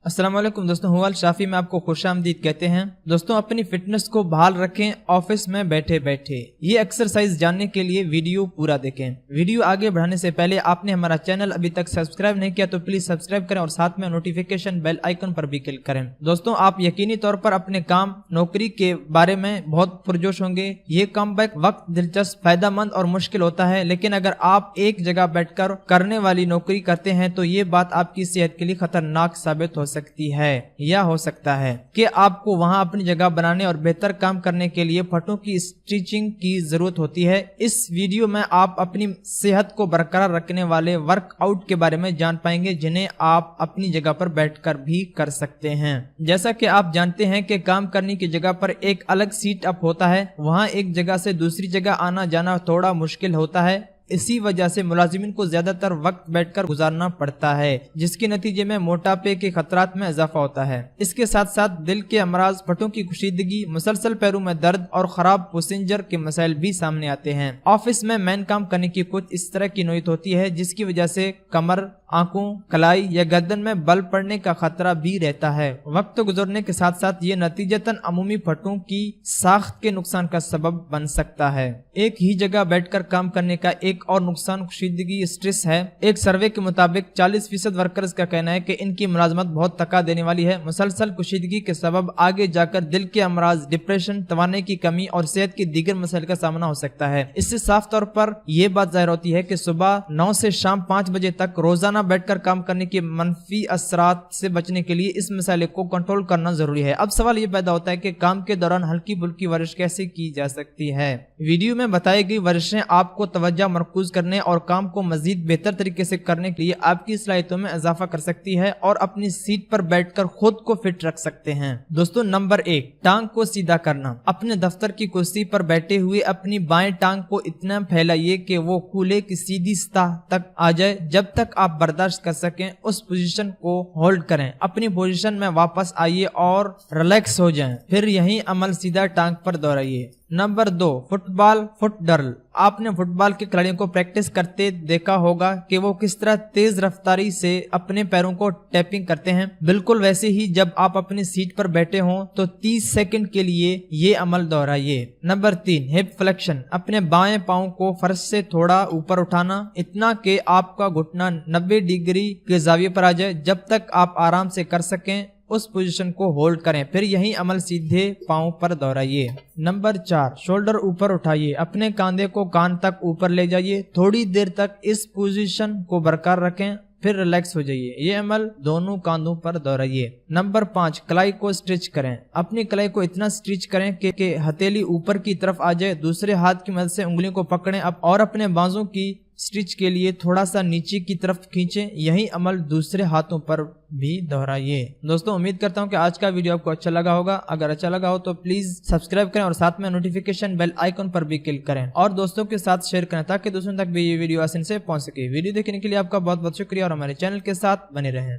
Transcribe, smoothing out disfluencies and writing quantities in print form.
अस्सलाम वालेकुम दोस्तों, हुवाल शाफी में आपको खुशामदीद कहते हैं। दोस्तों, अपनी फिटनेस को बहाल रखें ऑफिस में बैठे बैठे। ये एक्सरसाइज जानने के लिए वीडियो पूरा देखें। वीडियो आगे बढ़ाने से पहले आपने हमारा चैनल अभी तक सब्सक्राइब नहीं किया तो प्लीज सब्सक्राइब करें और साथ में नोटिफिकेशन बेल आइकन पर भी क्लिक करें। दोस्तों, आप यकीनी तौर पर अपने काम नौकरी के बारे में बहुत पुरजोश होंगे। ये काम वक्त दिलचस्प, फायदेमंद और मुश्किल होता है, लेकिन अगर आप एक जगह बैठकर करने वाली नौकरी करते हैं तो ये बात आपकी सेहत के लिए खतरनाक साबित हो सकती है, या हो सकता है कि आपको वहां अपनी जगह बनाने और बेहतर काम करने के लिए फटों की स्ट्रेचिंग की जरूरत होती है। इस वीडियो में आप अपनी सेहत को बरकरार रखने वाले वर्कआउट के बारे में जान पाएंगे, जिन्हें आप अपनी जगह पर बैठकर भी कर सकते हैं। जैसा कि आप जानते हैं कि काम करने की जगह पर एक अलग सीट अप होता है, वहां एक जगह से दूसरी जगह आना जाना थोड़ा मुश्किल होता है। इसी वजह से मुलाजिमिन को ज्यादातर वक्त बैठकर गुजारना पड़ता है, जिसके नतीजे में मोटापे के खतरात में इजाफा होता है। इसके साथ साथ दिल के अमराज, फटों की कुशीदगी, मुसलसल पैरों में दर्द और खराब प्रोसीजर के मसाइल भी सामने आते हैं। ऑफिस में मैन काम करने की कुछ इस तरह की नौयत होती है जिसकी वजह से कमर, आंखों, कलाई या गर्दन में बल पड़ने का खतरा भी रहता है। वक्त गुजरने के साथ साथ ये नतीजतन अमूमी फटों की साख्त के नुकसान का सबब बन सकता है। एक ही जगह बैठकर काम करने का एक और नुकसान कुशीदगी, स्ट्रेस है। एक सर्वे के मुताबिक 40% वर्कर्स का कहना है कि इनकी मुलाजमत बहुत थका देने वाली है। मुसलसल कुशीदगी के सबब आगे जाकर दिल के अमराज, डिप्रेशन, तवाने की कमी और सेहत के दीगर मसाइल का सामना हो सकता है। इससे साफ तौर पर यह बात जाहिर होती है कि सुबह 9 से शाम 5 बजे तक रोजाना बैठकर काम करने के मनफी असरात से बचने के लिए इस मसाले को कंट्रोल करना जरूरी है। अब सवाल ये पैदा होता है कि काम के दौरान हल्की फुल्की वर्जिश कैसे की जा सकती है। वीडियो में बताई गई वर्जिशें आपको तवज्जो मरकूज करने और काम को मजीद बेहतर तरीके से करने के लिए आपकी सलाहियतों में इजाफा कर सकती है और अपनी सीट पर बैठकर खुद को फिट रख सकते हैं। दोस्तों, नंबर 1, टांग को सीधा करना। अपने दफ्तर की कुर्सी पर बैठे हुए अपनी बाएं टांग को इतना फैलाइए कि वो कूल्हे की सीधी सतह तक आ जाए। जब तक आप बर्दाश्त कर सकें उस पोजीशन को होल्ड करें। अपनी पोजीशन में वापस आइए और रिलैक्स हो जाएं। फिर यही अमल सीधा टांग पर दोहराइए। Number 2, football foot drill. आपने फुटबॉल के खिलाड़ियों को प्रैक्टिस करते देखा होगा कि वो किस तरह तेज रफ्तारी से अपने पैरों को टैपिंग करते हैं। बिल्कुल वैसे ही जब आप अपनी सीट पर बैठे हों तो 30 सेकंड के लिए ये अमल दोहराइए। Number 3, hip flexion. अपने बाएं पांव को फर्श से थोड़ा ऊपर उठाना, इतना कि आपका घुटना 90 डिग्री के जाविये पर आ जाए। जब तक आप आराम से कर सकें उस पोजीशन को होल्ड करें। फिर यही अमल सीधे पांव पर दोहराइए। नंबर 4, शोल्डर ऊपर उठाइए। अपने कंधे को कान तक ऊपर ले जाइए। थोड़ी देर तक इस पोजीशन को बरकरार रखें, फिर रिलैक्स हो जाइए। ये अमल दोनों कांधों पर दोहराइए। नंबर 5, कलाई को स्ट्रेच करें। अपनी कलाई को इतना स्ट्रेच करें कि हथेली ऊपर की तरफ आ जाए। दूसरे हाथ की मदद से उंगलियों को पकड़ें और अपने बाजू की स्टिच के लिए थोड़ा सा नीचे की तरफ खींचें। यही अमल दूसरे हाथों पर भी दोहराइए। दोस्तों, उम्मीद करता हूं कि आज का वीडियो आपको अच्छा लगा होगा। अगर अच्छा लगा हो तो प्लीज सब्सक्राइब करें और साथ में नोटिफिकेशन बेल आइकन पर भी क्लिक करें और दोस्तों के साथ शेयर करें ताकि दूसरों तक भी ये वीडियो आसानी से पहुंच सके। वीडियो देखने के लिए आपका बहुत बहुत शुक्रिया और हमारे चैनल के साथ बने रहें।